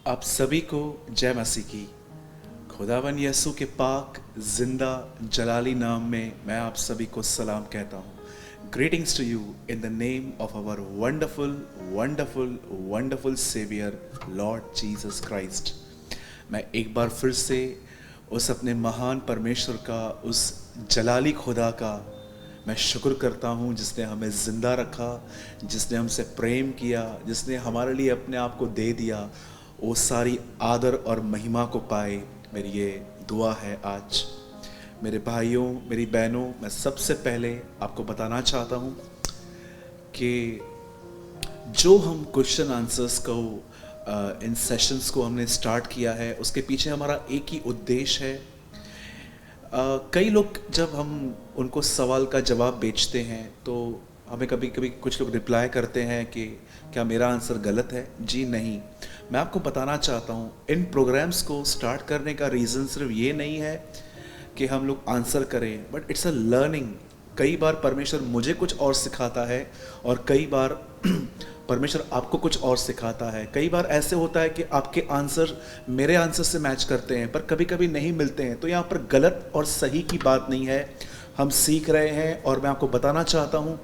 आप सभी को जय मसीह की। खुदावन यसु के पाक जिंदा जलाली नाम में मैं आप सभी को सलाम कहता हूँ। Greetings to you in the name of our wonderful wonderful wonderful saviour Lord Jesus Christ. मैं एक बार फिर से उस अपने महान परमेश्वर का, उस जलाली खुदा का मैं शुक्र करता हूँ जिसने हमें ज़िंदा रखा, जिसने हमसे प्रेम किया, जिसने हमारे लिए अपने आप को दे दिया। वो सारी आदर और महिमा को पाए, मेरी ये दुआ है। आज मेरे भाइयों, मेरी बहनों, मैं सबसे पहले आपको बताना चाहता हूँ कि जो हम क्वेश्चन आंसर्स को इन सेशंस को हमने स्टार्ट किया है, उसके पीछे हमारा एक ही उद्देश्य है। कई लोग जब हम उनको सवाल का जवाब बेचते हैं तो हमें कभी कभी कुछ लोग रिप्लाई करते हैं कि क्या मेरा आंसर गलत है। जी नहीं, मैं आपको बताना चाहता हूँ इन प्रोग्राम्स को स्टार्ट करने का रीज़न सिर्फ ये नहीं है कि हम लोग आंसर करें, बट इट्स अ लर्निंग। कई बार परमेश्वर मुझे कुछ और सिखाता है और कई बार परमेश्वर आपको कुछ और सिखाता है। कई बार ऐसे होता है कि आपके आंसर मेरे आंसर से मैच करते हैं पर कभी कभी नहीं मिलते हैं। तो यहाँ पर गलत और सही की बात नहीं है, हम सीख रहे हैं। और मैं आपको बताना चाहता हूँ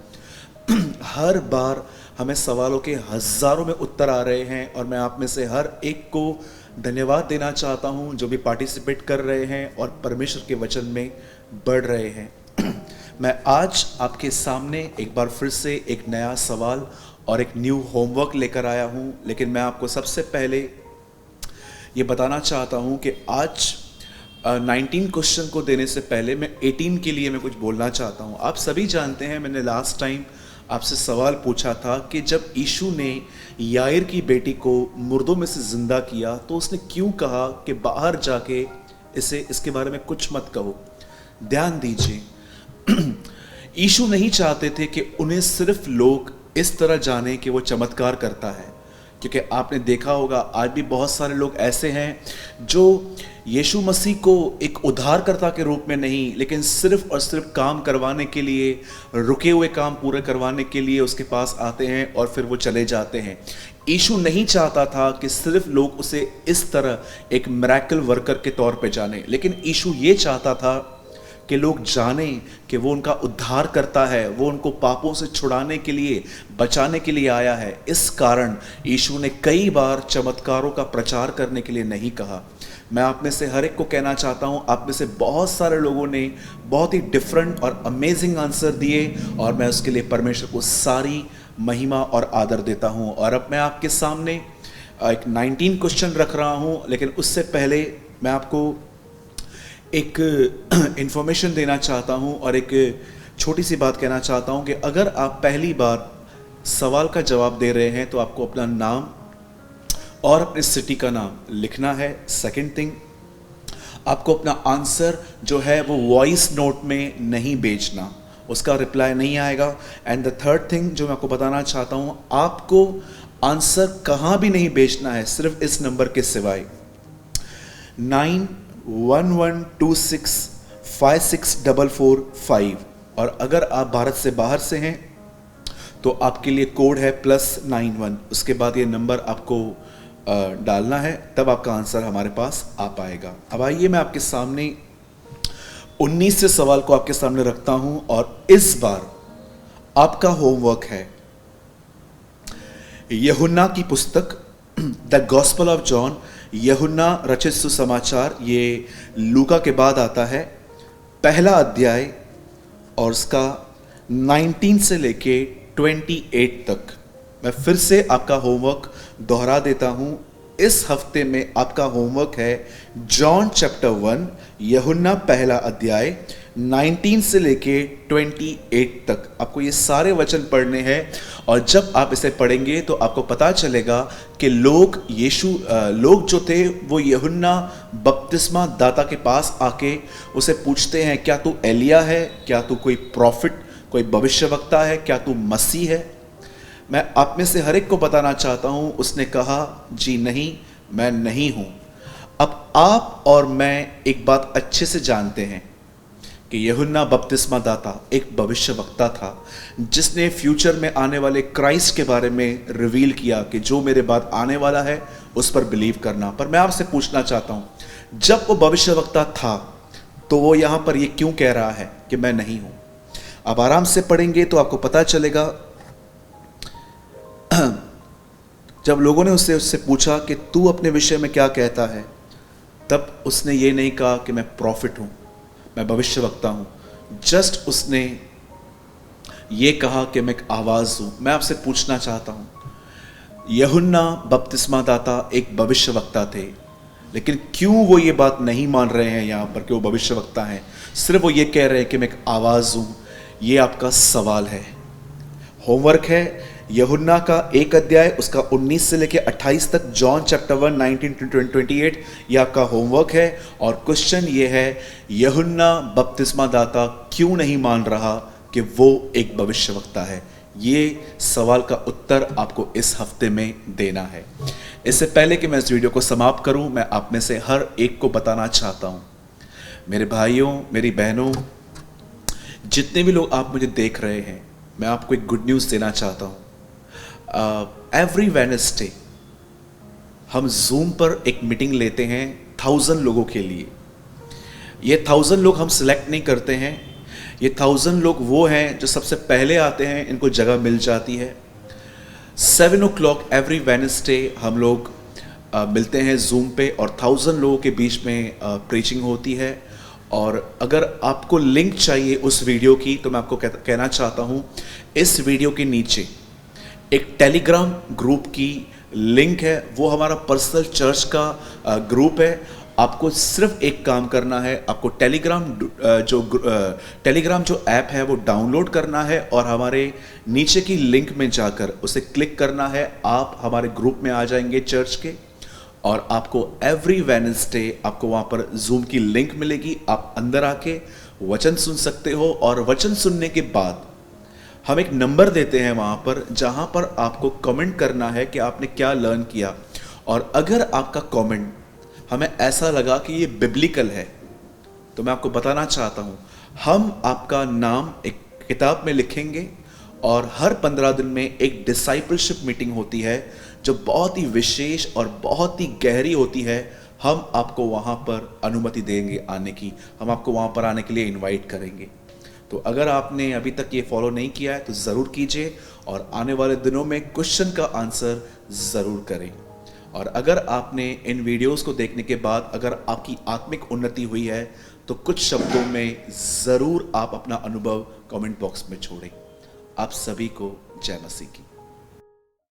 हर बार हमें सवालों के हज़ारों में उत्तर आ रहे हैं और मैं आप में से हर एक को धन्यवाद देना चाहता हूँ जो भी पार्टिसिपेट कर रहे हैं और परमेश्वर के वचन में बढ़ रहे हैं। मैं आज आपके सामने एक बार फिर से एक नया सवाल और एक न्यू होमवर्क लेकर आया हूँ, लेकिन मैं आपको सबसे पहले ये बताना चाहता हूँ कि आज 19 क्वेश्चन को देने से पहले मैं 18 के लिए मैं कुछ बोलना चाहता हूँ। आप सभी जानते हैं, मैंने लास्ट टाइम आपसे सवाल पूछा था कि जब यीशु ने याईर की बेटी को मुर्दों में से जिंदा किया तो उसने क्यों कहा कि बाहर जाके इसके बारे में कुछ मत कहो। ध्यान दीजिए, यीशु नहीं चाहते थे कि उन्हें सिर्फ लोग इस तरह जाने कि वो चमत्कार करता है, क्योंकि आपने देखा होगा आज भी बहुत सारे लोग ऐसे हैं जो यीशु मसीह को एक उद्धारकर्ता के रूप में नहीं, लेकिन सिर्फ और सिर्फ काम करवाने के लिए, रुके हुए काम पूरे करवाने के लिए उसके पास आते हैं और फिर वो चले जाते हैं। यीशु नहीं चाहता था कि सिर्फ लोग उसे इस तरह एक मिरेकल वर्कर के तौर पे जाने, लेकिन यीशु ये चाहता था कि लोग जानें कि वो उनका उद्धार करता है, वो उनको पापों से छुड़ाने के लिए, बचाने के लिए आया है। इस कारण यीशु ने कई बार चमत्कारों का प्रचार करने के लिए नहीं कहा। मैं आप में से हर एक को कहना चाहता हूँ, आप में से बहुत सारे लोगों ने बहुत ही डिफरेंट और अमेजिंग आंसर दिए और मैं उसके लिए परमेश्वर को सारी महिमा और आदर देता हूँ। और अब मैं आपके सामने एक 19 क्वेश्चन रख रहा हूँ, लेकिन उससे पहले मैं आपको एक इन्फॉर्मेशन देना चाहता हूं और एक छोटी सी बात कहना चाहता हूं कि अगर आप पहली बार सवाल का जवाब दे रहे हैं तो आपको अपना नाम और अपने सिटी का नाम लिखना है। सेकंड थिंग, आपको अपना आंसर जो है वो वॉइस नोट में नहीं भेजना, उसका रिप्लाई नहीं आएगा। एंड द थर्ड थिंग जो मैं आपको बताना चाहता हूं, आपको आंसर कहाँ भी नहीं भेजना है, सिर्फ इस नंबर के सिवाय 9126564445। और अगर आप भारत से बाहर से हैं तो आपके लिए कोड है +91, उसके बाद ये नंबर आपको डालना है, तब आपका आंसर हमारे पास आ पाएगा। अब आइए मैं आपके सामने 19 से सवाल को आपके सामने रखता हूं और इस बार आपका होमवर्क है यूहन्ना की पुस्तक द गॉस्पेल ऑफ जॉन, यूहन्ना रचित सुसमाचार, ये लूका के बाद आता है, पहला अध्याय और उसका 19 से लेके 28 तक। मैं फिर से आपका होमवर्क दोहरा देता हूं। इस हफ्ते में आपका होमवर्क है जॉन चैप्टर 1, यूहन्ना पहला अध्याय 19 से लेके 28 तक। आपको ये सारे वचन पढ़ने हैं और जब आप इसे पढ़ेंगे तो आपको पता चलेगा कि लोग जो थे वो यूहन्ना बपतिस्मा दाता के पास आके उसे पूछते हैं, क्या तू एलिया है, क्या तू कोई प्रॉफिट, कोई भविष्यवक्ता है, क्या तू मसीह है। मैं आप में से हर एक को बताना चाहता हूं, उसने कहा जी नहीं, मैं नहीं हूं। अब आप और मैं एक बात अच्छे से जानते हैं कि यूहन्ना बपतिस्मा दाता एक भविष्यवक्ता था जिसने फ्यूचर में आने वाले क्राइस्ट के बारे में रिवील किया कि जो मेरे बाद आने वाला है उस पर बिलीव करना। पर मैं आपसे पूछना चाहता हूं, जब वो भविष्यवक्ता था तो वो यहां पर ये क्यों कह रहा है कि मैं नहीं हूं? अब आराम से पढ़ेंगे तो आपको पता चलेगा। जब लोगों ने उससे पूछा कि तू अपने विषय में क्या कहता है, तब उसने ये नहीं कहा कि मैं प्रॉफिट हूं, मैं भविष्यवक्ता हूं। जस्ट उसने ये कहा कि मैं एक आवाज हूं। मैं आपसे पूछना चाहता हूं, यूहन्ना बपतिस्मा दाता एक भविष्यवक्ता थे, लेकिन क्यों वो ये बात नहीं मान रहे हैं यहां पर कि वो भविष्यवक्ता हैं? सिर्फ वो ये कह रहे हैं कि मैं एक आवाज हूं। ये आपका सवाल है, होमवर्क है। यूहन्ना का 1 अध्याय उसका 19 से लेकर 28 तक, जॉन चैप्टर 1 19 to 28, ये आपका होमवर्क है। और क्वेश्चन ये है, यूहन्ना बपतिस्मा दाता क्यों नहीं मान रहा कि वो एक भविष्यवक्ता है? ये सवाल का उत्तर आपको इस हफ्ते में देना है। इससे पहले कि मैं इस वीडियो को समाप्त करूं, मैं आप में से हर एक को बताना चाहता हूं, मेरे भाइयों, मेरी बहनों, जितने भी लोग आप मुझे देख रहे हैं, मैं आपको एक गुड न्यूज़ देना चाहता हूं। एवरी वेडनेसडे हम जूम पर एक मीटिंग लेते हैं 1000 लोगों के लिए। ये 1000 लोग हम सिलेक्ट नहीं करते हैं, ये 1000 लोग वो हैं जो सबसे पहले आते हैं, इनको जगह मिल जाती है। 7 o'clock एवरी वेडनेसडे हम लोग मिलते हैं जूम पे और 1000 लोगों के बीच में प्रीचिंग होती है। और अगर आपको लिंक चाहिए उस वीडियो की, तो मैं आपको कहना चाहता हूँ, इस वीडियो के नीचे एक टेलीग्राम ग्रुप की लिंक है। वो हमारा पर्सनल चर्च का ग्रुप है। आपको सिर्फ एक काम करना है, आपको टेलीग्राम जो ऐप है वो डाउनलोड करना है और हमारे नीचे की लिंक में जाकर उसे क्लिक करना है। आप हमारे ग्रुप में आ जाएंगे चर्च के, और आपको एवरी वेडनेसडे आपको वहाँ पर जूम की लिंक मिलेगी। आप अंदर आके वचन सुन सकते हो, और वचन सुनने के बाद हम एक नंबर देते हैं वहाँ पर, जहाँ पर आपको कमेंट करना है कि आपने क्या लर्न किया। और अगर आपका कमेंट हमें ऐसा लगा कि ये बिब्लिकल है, तो मैं आपको बताना चाहता हूँ, हम आपका नाम एक किताब में लिखेंगे। और हर 15 दिन में एक डिसाइपलशिप मीटिंग होती है जो बहुत ही विशेष और बहुत ही गहरी होती है। हम आपको वहाँ पर अनुमति देंगे आने की, हम आपको वहाँ पर आने के लिए इनवाइट करेंगे। तो अगर आपने अभी तक ये फॉलो नहीं किया है तो ज़रूर कीजिए, और आने वाले दिनों में क्वेश्चन का आंसर ज़रूर करें। और अगर आपने इन वीडियोस को देखने के बाद अगर आपकी आत्मिक उन्नति हुई है, तो कुछ शब्दों में ज़रूर आप अपना अनुभव कमेंट बॉक्स में छोड़ें। आप सभी को जय मसीह की।